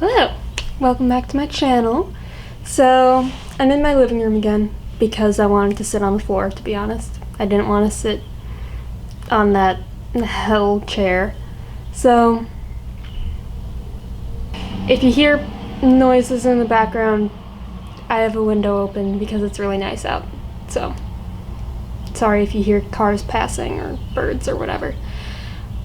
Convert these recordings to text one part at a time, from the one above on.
Hello, welcome back to my channel. So I'm in my living room again because I wanted to sit on the floor, to be honest. I didn't want to sit on that hell chair. So if you hear noises in the background, I have a window open because it's really nice out. So sorry if you hear cars passing or birds or whatever.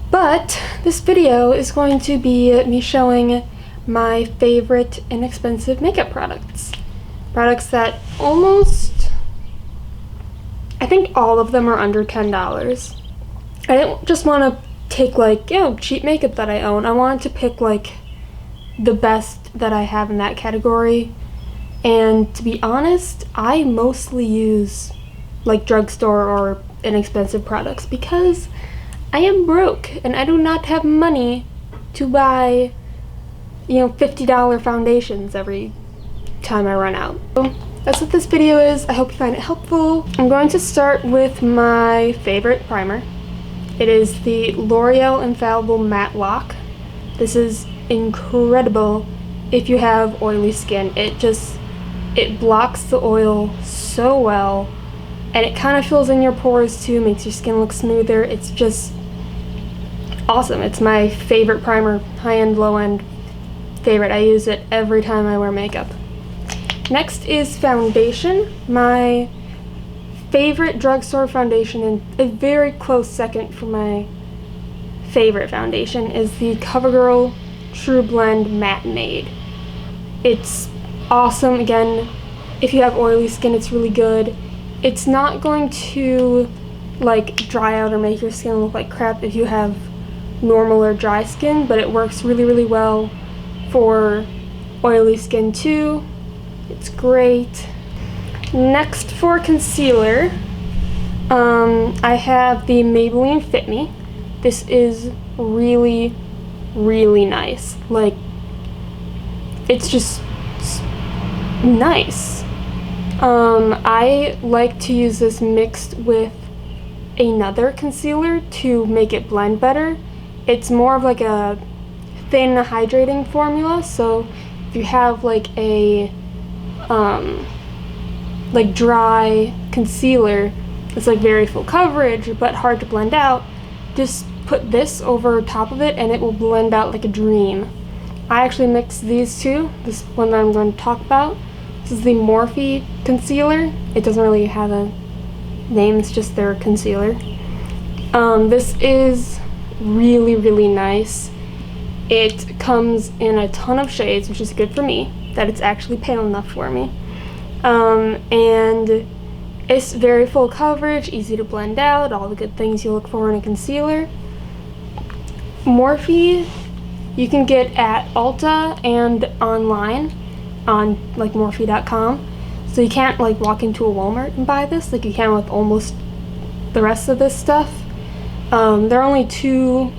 But this video is going to be me showing my favorite inexpensive makeup products. Products that I think all of them are under $10. I didn't just want to take cheap makeup that I own. I wanted to pick the best that I have in that category. And to be honest, I mostly use drugstore or inexpensive products because I am broke and I do not have money to buy $50 foundations every time I run out. So that's what this video is. I hope you find it helpful. I'm going to start with my favorite primer. It is the L'Oreal Infallible Matte Lock. This is incredible if you have oily skin. It blocks the oil so well, and it kind of fills in your pores too, makes your skin look smoother. It's just awesome. It's my favorite primer, high-end, low-end favorite. I use it every time I wear makeup. Next is foundation. My favorite drugstore foundation, and a very close second for my favorite foundation, is the CoverGirl True Blend Matte Made. It's awesome. Again, if you have oily skin, it's really good. It's not going to dry out or make your skin look like crap if you have normal or dry skin, but it works really, really well for oily skin too. It's great. Next, for concealer, I have the Maybelline Fit Me. This is really, really nice. It's just nice. I like to use this mixed with another concealer to make it blend better. It's more of a thin hydrating formula, so if you have a dry concealer that's very full coverage but hard to blend out, just put this over top of it and it will blend out like a dream. I actually mixed these two, this one that I'm going to talk about. This is the Morphe concealer. It doesn't really have a name, it's just their concealer. This is really, really nice. It comes in a ton of shades, which is good for me, that it's actually pale enough for me. And it's very full coverage, easy to blend out, all the good things you look for in a concealer. Morphe, you can get at Ulta and online on Morphe.com. So you can't walk into a Walmart and buy this like you can with almost the rest of this stuff. There are only two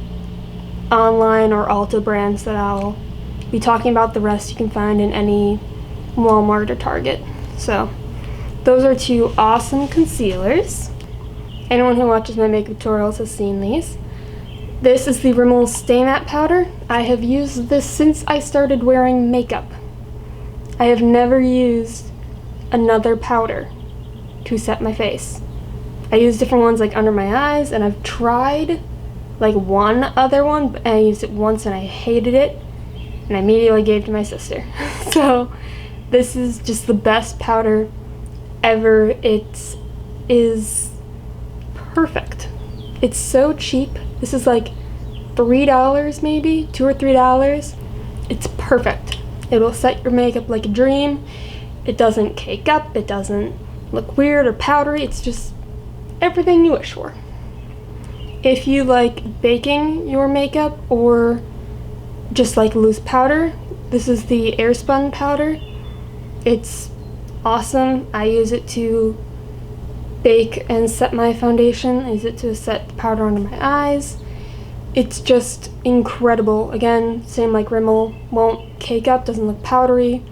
online or Ulta brands that I'll be talking about. The rest you can find in any Walmart or Target. So those are two awesome concealers. Anyone who watches my makeup tutorials has seen these. This is the Rimmel Stay Matte Powder. I have used this since I started wearing makeup. I have never used another powder to set my face. I use different ones under my eyes, and I've tried one other one, but I used it once and I hated it, and I immediately gave it to my sister. So this is just the best powder ever. It is perfect. It's so cheap. This is $3 maybe, $2 or $3. It's perfect. It will set your makeup like a dream. It doesn't cake up, it doesn't look weird or powdery, it's just everything you wish for. If you like baking your makeup or just loose powder, this is the Airspun powder. It's awesome. I use it to bake and set my foundation. I use it to set the powder under my eyes. It's just incredible. Again, same like Rimmel, won't cake up, doesn't look powdery,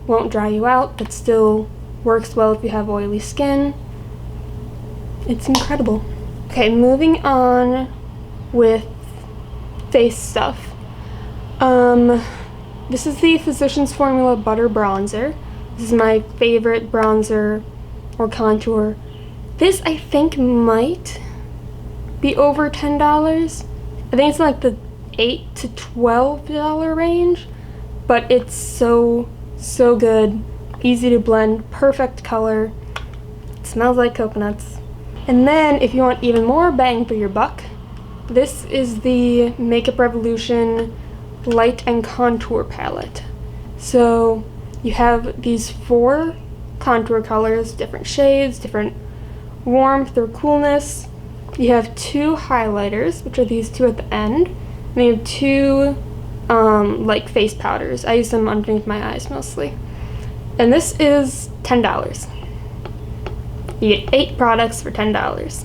won't dry you out, but still works well if you have oily skin. It's incredible. Okay, moving on with face stuff. This is the Physicians Formula Butter Bronzer. This is my favorite bronzer or contour. This I think might be over $10. I think it's like the $8 to $12 range, but it's so good. Easy to blend, perfect color. It smells like coconuts. And then if you want even more bang for your buck, this is the Makeup Revolution Light and Contour Palette. So you have these 4 contour colors, different shades, different warmth or coolness. You have 2 highlighters, which are these 2 at the end. And you have 2 like face powders. I use them underneath my eyes mostly. And this is $10. You get 8 products for $10.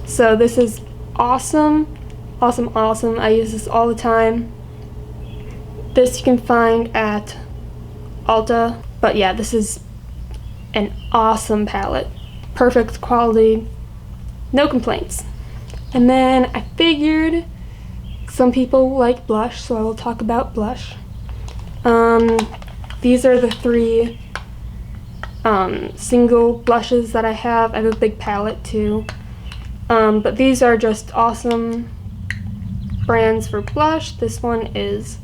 So this is awesome. I use this all the time. This you can find at Ulta. But yeah, this is an awesome palette. Perfect quality. No complaints. And then I figured some people like blush, so I will talk about blush. These are the 3 single blushes that I have. I have a big palette too. But these are just awesome brands for blush. This one is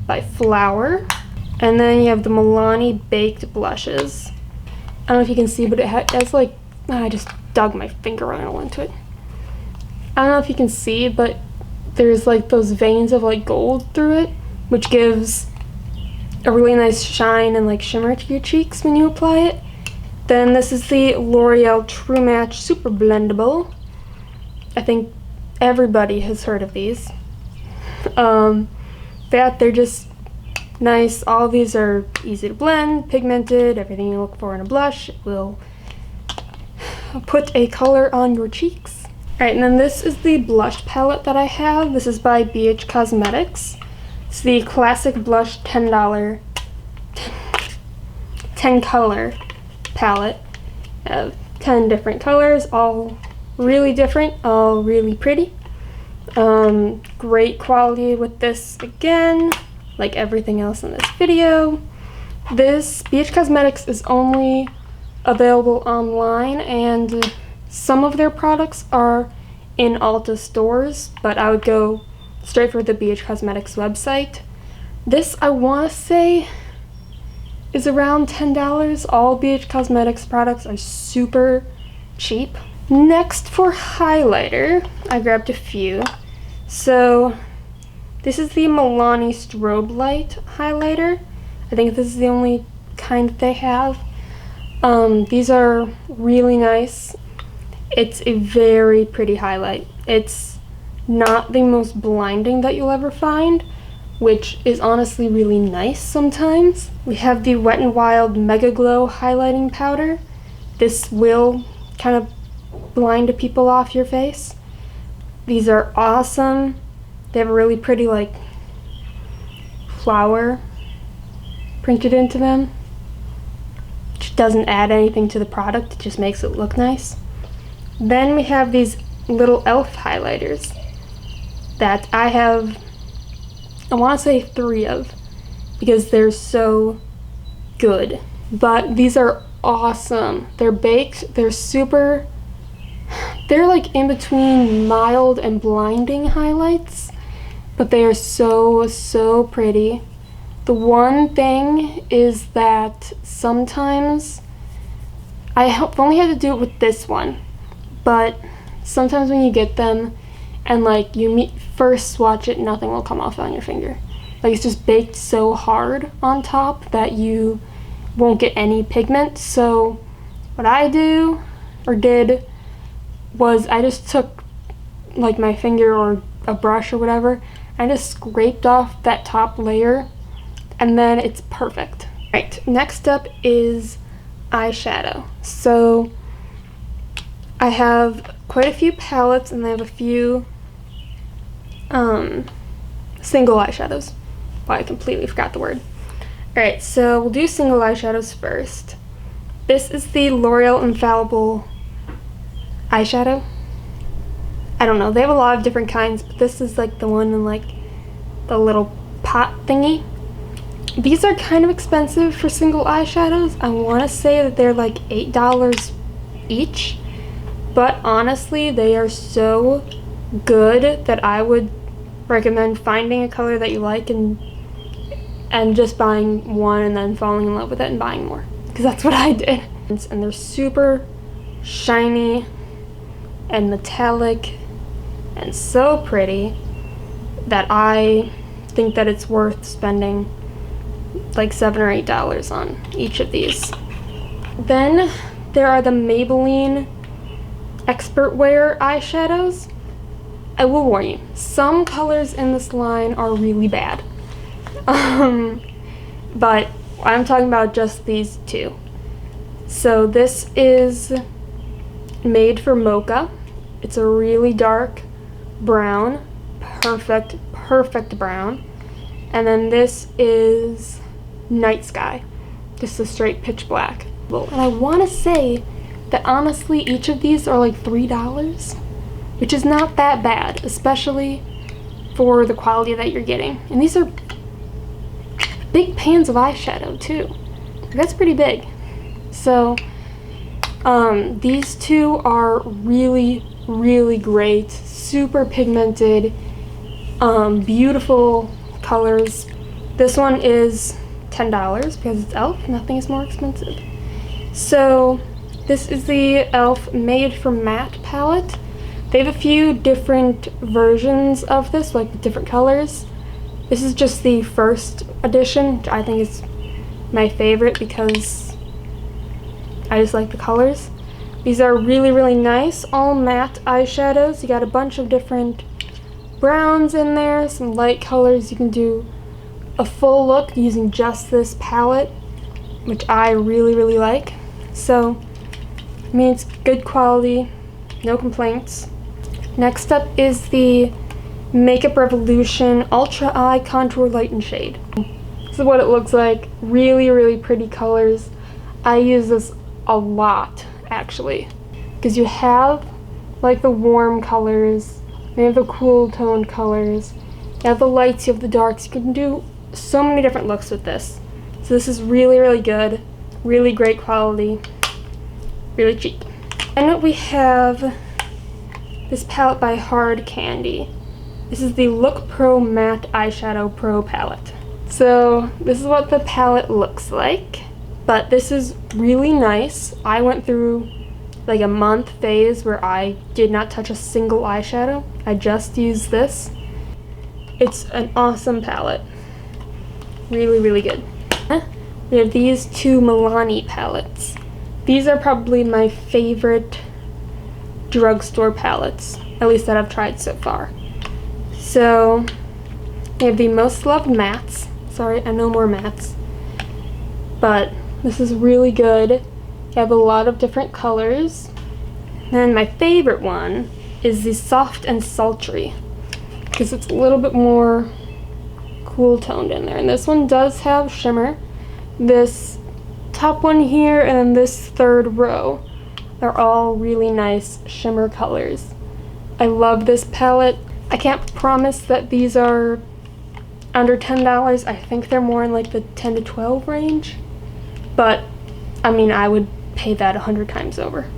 by Flower. And then you have the Milani Baked Blushes. I don't know if you can see, but it has like, I just dug my finger right into it. I don't know if you can see, but there's like those veins of like gold through it, which gives a really nice shine and like shimmer to your cheeks when you apply it. Then this is the L'Oreal True Match Super Blendable. I think everybody has heard of these. They're just nice. All of these are easy to blend, pigmented, everything you look for in a blush. It will put a color on your cheeks. Alright, and then this is the blush palette that I have. This is by BH Cosmetics. It's the Classic Blush $10 10 color palette. I have 10 different colors, all really different, all really pretty. Great quality with this again, like everything else in this video. This BH Cosmetics is only available online, and some of their products are in Ulta stores, but I would go straight for the BH Cosmetics website. This, I want to say, is around $10. All BH Cosmetics products are super cheap. Next, for highlighter, I grabbed a few. So this is the Milani Strobe Light highlighter. I think this is the only kind that they have. These are really nice. It's a very pretty highlight. It's not the most blinding that you'll ever find, which is honestly really nice sometimes. We have the Wet n Wild Mega Glow highlighting powder. This will kind of blind people off your face. These are awesome. They have a really pretty like flower printed into them, which doesn't add anything to the product, it just makes it look nice. Then we have these little elf highlighters that I have, I want to say 3 of, because they're so good. But these are awesome. They're baked, they're like in between mild and blinding highlights, but they are so pretty. The one thing is that sometimes, I've only had to do it with this one, but sometimes when you get them and like you first swatch it, nothing will come off on your finger. Like, it's just baked so hard on top that you won't get any pigment. So what I do, or did, was I just took like my finger or a brush or whatever, I just scraped off that top layer, and then it's perfect. Right, next up is eyeshadow. So I have quite a few palettes, and I have a few single eyeshadows. Wow, I completely forgot the word. Alright, so we'll do single eyeshadows first. This is the L'Oreal Infallible eyeshadow. I don't know, they have a lot of different kinds, but this is like the one in like the little pot thingy. These are kind of expensive for single eyeshadows. I want to say that they're like $8 each, but honestly they are so good that I would recommend finding a color that you like and just buying one and then falling in love with it and buying more, because that's what I did. And they're super shiny and metallic and so pretty that I think that it's worth spending like $7 or $8 on each of these. Then there are the Maybelline Expert Wear eyeshadows. I will warn you, some colors in this line are really bad. But I'm talking about just these two. So this is Made for Mocha. It's a really dark brown, perfect brown. And then this is Night Sky, just a straight pitch black. And I want to say that honestly each of these are like $3, which is not that bad, especially for the quality that you're getting. And these are big pans of eyeshadow too. That's pretty big. So these two are really great, super pigmented, beautiful colors. This one is $10 because it's e.l.f. Nothing is more expensive. So this is the e.l.f. Made for Matte palette. They have a few different versions of this, like with different colors. This is just the first edition, which I think is my favorite because I just like the colors. These are really nice, all matte eyeshadows. You got a bunch of different browns in there, some light colors. You can do a full look using just this palette, which I really like. So, I mean, it's good quality, no complaints. Next up is the Makeup Revolution Ultra Eye Contour Light and Shade. This is what it looks like. Really pretty colors. I use this a lot, actually, because you have like the warm colors, you have the cool toned colors, you have the lights, you have the darks. You can do so many different looks with this. So this is really good, really great quality, really cheap. And we have this palette by Hard Candy. This is the Look Pro Matte Eyeshadow Pro palette. So this is what the palette looks like, but this is really nice. I went through like a month phase where I did not touch a single eyeshadow. I just used this. It's an awesome palette. Really good. We have these two Milani palettes. These are probably my favorite drugstore palettes, at least that I've tried so far. So we have the Most Loved Mattes. Sorry, I know more mattes. But this is really good. You have a lot of different colors. And my favorite one is the Soft and Sultry, because it's a little bit more cool toned in there. And this one does have shimmer. This top one here and then this third row are all really nice shimmer colors. I love this palette. I can't promise that these are under $10. I think they're more in like the 10 to 12 range. But I mean, I would pay that 100 times over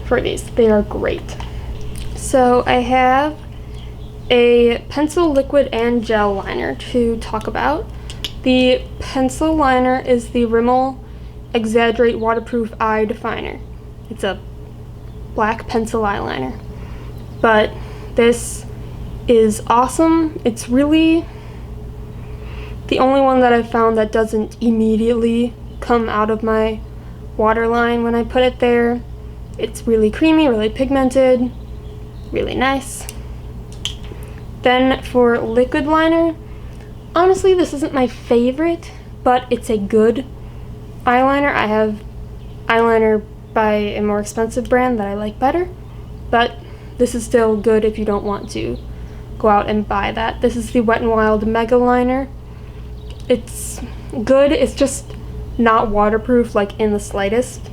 for these. They are great. So I have a pencil, liquid, and gel liner to talk about. The pencil liner is the Rimmel Exaggerate Waterproof Eye Definer. It's a black pencil eyeliner. But this is awesome. It's really the only one that I've found that doesn't immediately come out of my waterline when I put it there. It's really creamy, really pigmented, really nice. Then for liquid liner, honestly this isn't my favorite, but it's a good eyeliner. I have eyeliner by a more expensive brand that I like better, but this is still good if you don't want to go out and buy that. This is the Wet n Wild Mega Liner. It's good, it's just not waterproof like in the slightest.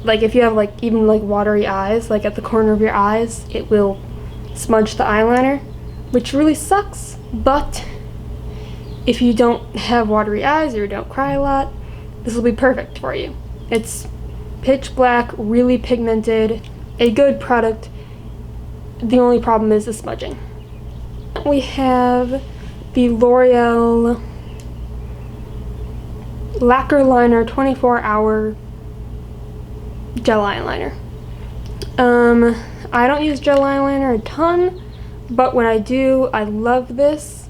Like if you have like even like watery eyes, like at the corner of your eyes, it will smudge the eyeliner, which really sucks, but if you don't have watery eyes or don't cry a lot, this will be perfect for you. It's pitch black, really pigmented, a good product. The only problem is the smudging. We have the L'Oreal Lacquer Liner 24-hour gel eyeliner. I don't use gel eyeliner a ton, but when I do, I love this.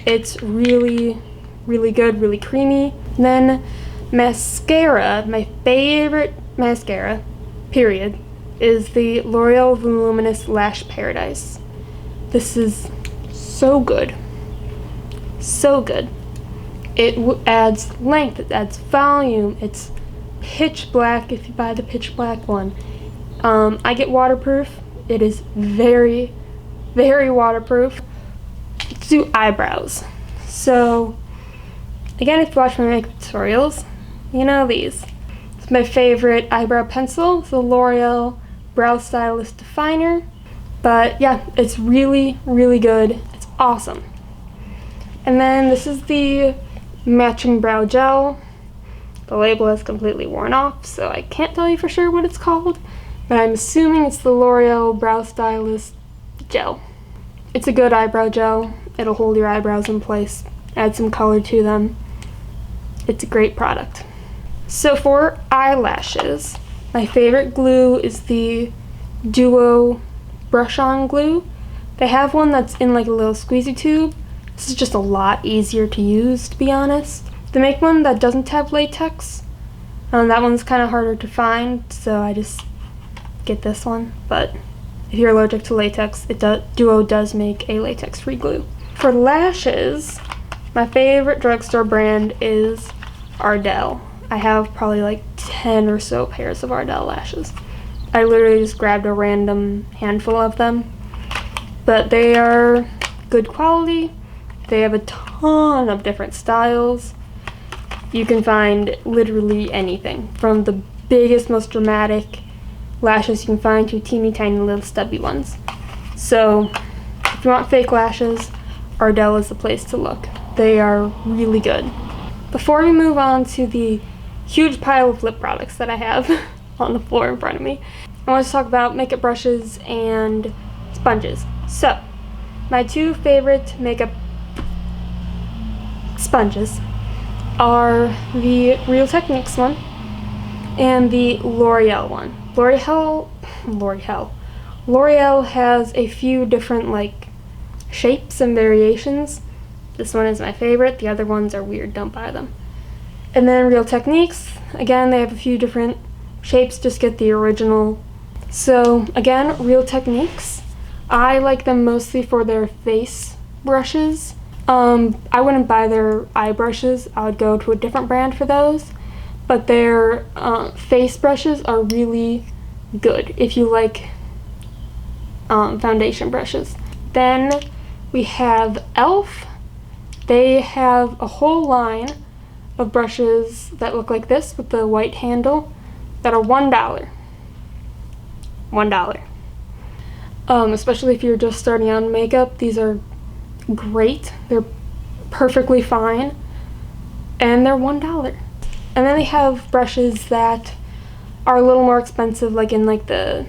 It's really, really good, really creamy. Then mascara, my favorite mascara, period, is the L'Oreal Voluminous Lash Paradise. This is so good. So good. It adds length, it adds volume, it's pitch black if you buy the pitch black one. I get waterproof. It is very, very waterproof. Let's do eyebrows. So, again, if you watch my makeup tutorials, you know these. It's my favorite eyebrow pencil, the L'Oreal Brow Stylist Definer. But yeah, it's really, really good. It's awesome. And then this is the matching brow gel. The label is completely worn off, so I can't tell you for sure what it's called, but I'm assuming it's the L'Oreal Brow Stylist Gel. It's a good eyebrow gel. It'll hold your eyebrows in place, add some color to them. It's a great product. So for eyelashes, my favorite glue is the Duo Brush-On Glue. They have one that's in like a little squeezy tube. This is just a lot easier to use, to be honest. They make one that doesn't have latex. That one's kind of harder to find, so I just get this one. But if you're allergic to latex, Duo does make a latex-free glue. For lashes, my favorite drugstore brand is Ardell. I have probably like 10 or so pairs of Ardell lashes. I literally just grabbed a random handful of them, but they are good quality. They have a ton of different styles. You can find literally anything, from the biggest, most dramatic lashes you can find to teeny tiny little stubby ones. So if you want fake lashes, Ardell is the place to look. They are really good. Before we move on to the huge pile of lip products that I have on the floor in front of me, I want to talk about makeup brushes and sponges. So, my two favorite makeup sponges are the Real Techniques one and the L'Oreal one. L'Oreal has a few different like shapes and variations. This one is my favorite. The other ones are weird, don't buy them. And then Real Techniques, again, they have a few different shapes, just get the original. So again, Real Techniques, I like them mostly for their face brushes. I wouldn't buy their eye brushes. I would go to a different brand for those. But their face brushes are really good if you like foundation brushes. Then we have e.l.f. They have a whole line of brushes that look like this with the white handle that are $1. $1. Especially if you're just starting out in makeup, these are great. They're perfectly fine, and they're $1. And then they have brushes that are a little more expensive, like in like the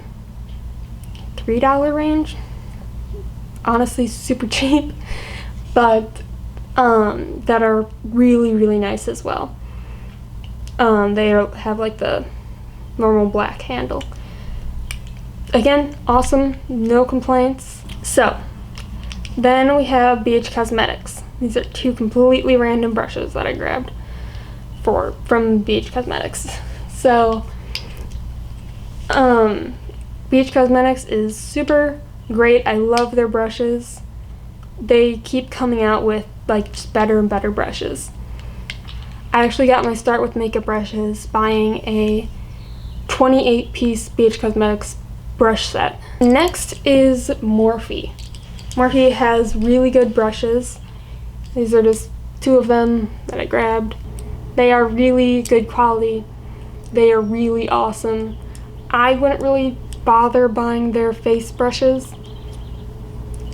$3 range. Honestly, super cheap, but that are really, really nice as well. They have like the normal black handle. Again, awesome, no complaints. So, then we have BH Cosmetics. These are two completely random brushes that I grabbed from BH Cosmetics. So, BH Cosmetics is super great. I love their brushes. They keep coming out with like just better and better brushes. I actually got my start with makeup brushes buying a 28-piece BH Cosmetics brush set. Next is Morphe. Morphe has really good brushes. These are just two of them that I grabbed. They are really good quality. They are really awesome. I wouldn't really bother buying their face brushes.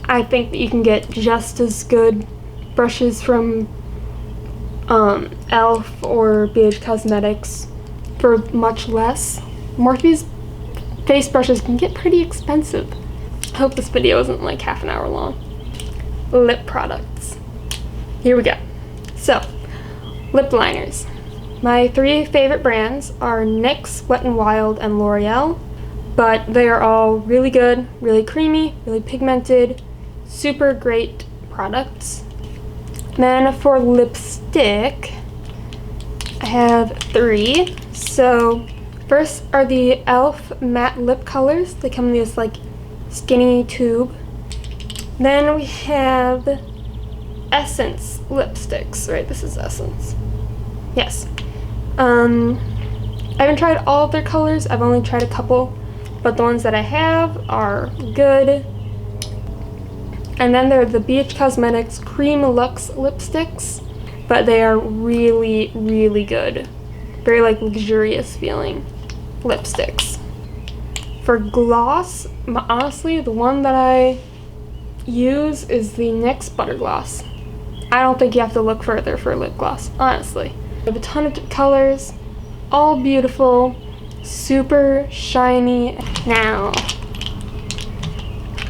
I think that you can get just as good brushes from e.l.f. or BH Cosmetics for much less. Morphe's face brushes can get pretty expensive. I hope this video isn't like half an hour long. Lip products. Here we go. So, lip liners. My 3 favorite brands are NYX, Wet n Wild, and L'Oreal, but they are all really good, really creamy, really pigmented, super great products. Then for lipstick, I have 3. So first are the e.l.f. matte lip colors. They come in this like skinny tube. Then we have Essence lipsticks, right? This is Essence. Yes. I haven't tried all of their colors. I've only tried a couple, but the ones that I have are good. And then there are the BH Cosmetics Cream Luxe lipsticks, but they are really, really good. Very like luxurious feeling lipsticks. For gloss, honestly, the one that I use is the NYX Butter Gloss. I don't think you have to look further for lip gloss, honestly. I have a ton of colors, all beautiful, super shiny. Now,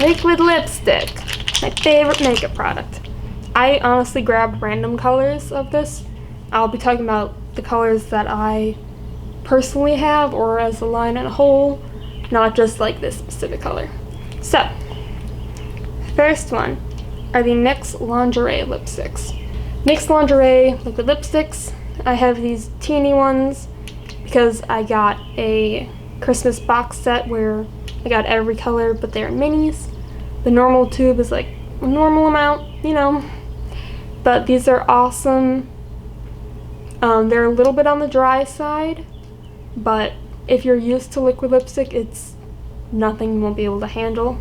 liquid lipstick, my favorite makeup product. I honestly grabbed random colors of this. I'll be talking about the colors that I personally have or as a line and a whole, not just like this specific color. So, first one are the NYX Lingerie lipsticks. NYX Lingerie liquid lipsticks. I have these teeny ones because I got a Christmas box set where I got every color, but they're minis. The normal tube is like a normal amount, you know, but these are awesome. They're a little bit on the dry side, but if you're used to liquid lipstick, it's nothing you won't be able to handle.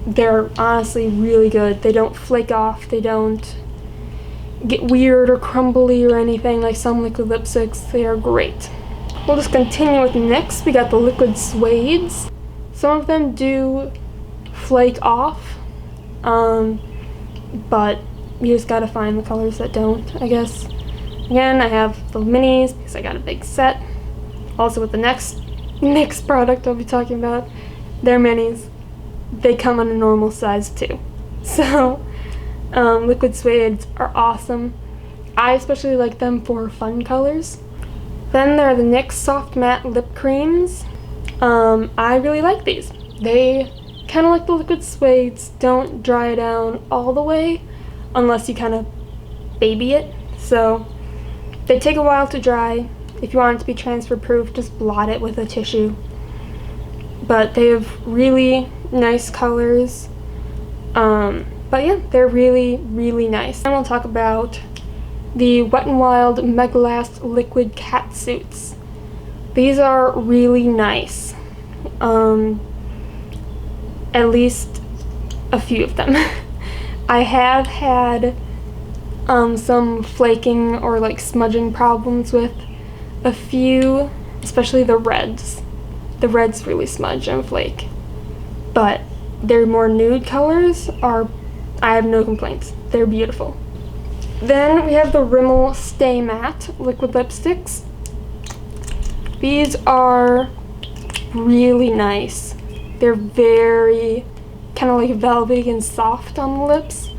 They're honestly really good. They don't flake off, they don't get weird or crumbly or anything like some liquid lipsticks. They are great. We'll just continue with NYX. We got the liquid suedes. Some of them do flake off, but you just gotta find the colors that don't, I guess. Again, I have the minis because I got a big set. Also with the next NYX product I'll be talking about, they're minis. They come in a normal size too. So, liquid suedes are awesome. I especially like them for fun colors. Then there are the NYX Soft Matte Lip Creams. I really like these. They, kind of like the liquid suedes, don't dry down all the way unless you kind of baby it. So they take a while to dry. If you want it to be transfer proof, just blot it with a tissue. But they have really nice colors. But yeah, they're really, really nice. And we'll talk about the Wet n Wild Mega Last Liquid Cat Suits. These are really nice. At least a few of them. I have had some flaking or like smudging problems with a few, especially the reds. The reds really smudge and flake. But their more nude colors are, I have no complaints. They're beautiful. Then we have the Rimmel Stay Matte liquid lipsticks. These are really nice. They're very kind of like velvety and soft on the lips,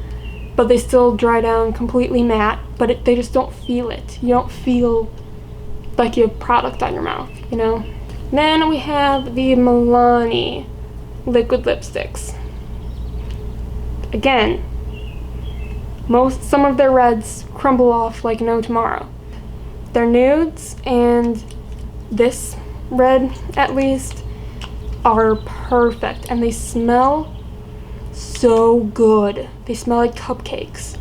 but they still dry down completely matte, but they just don't feel it. You don't feel like you have product on your mouth, you know? Then we have the Milani liquid lipsticks. Again, some of their reds crumble off like no tomorrow. They're nudes, and this red at least are perfect, and they smell so good. They smell like cupcakes,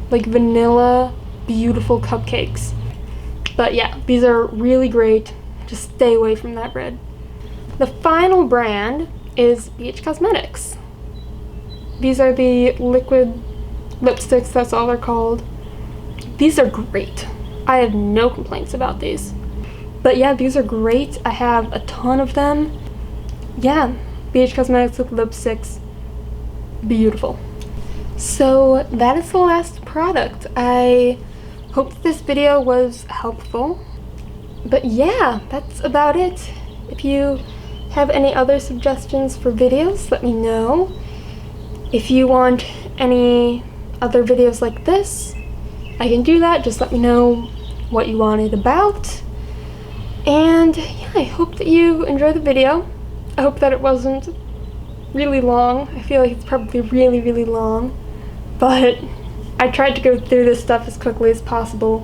like vanilla, beautiful cupcakes. But yeah, these are really great. Just stay away from that red. The final brand is BH Cosmetics. These are the liquid lipsticks, that's all they're called. These are great. I have no complaints about these. But yeah, these are great. I have a ton of them. Yeah, BH Cosmetics liquid lipsticks, beautiful. So that is the last product. I hope this video was helpful. But yeah, that's about it. If you have any other suggestions for videos, let me know. If you want any other videos like this, I can do that. Just let me know what you want it about. And yeah, I hope that you enjoyed the video. I hope that it wasn't really long. I feel like it's probably really long. But I tried to go through this stuff as quickly as possible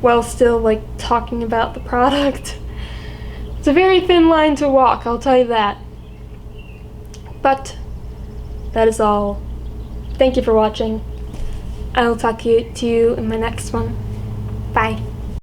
while still like talking about the product. It's a very thin line to walk, I'll tell you that. But that is all. Thank you for watching. I will talk to you in my next one. Bye.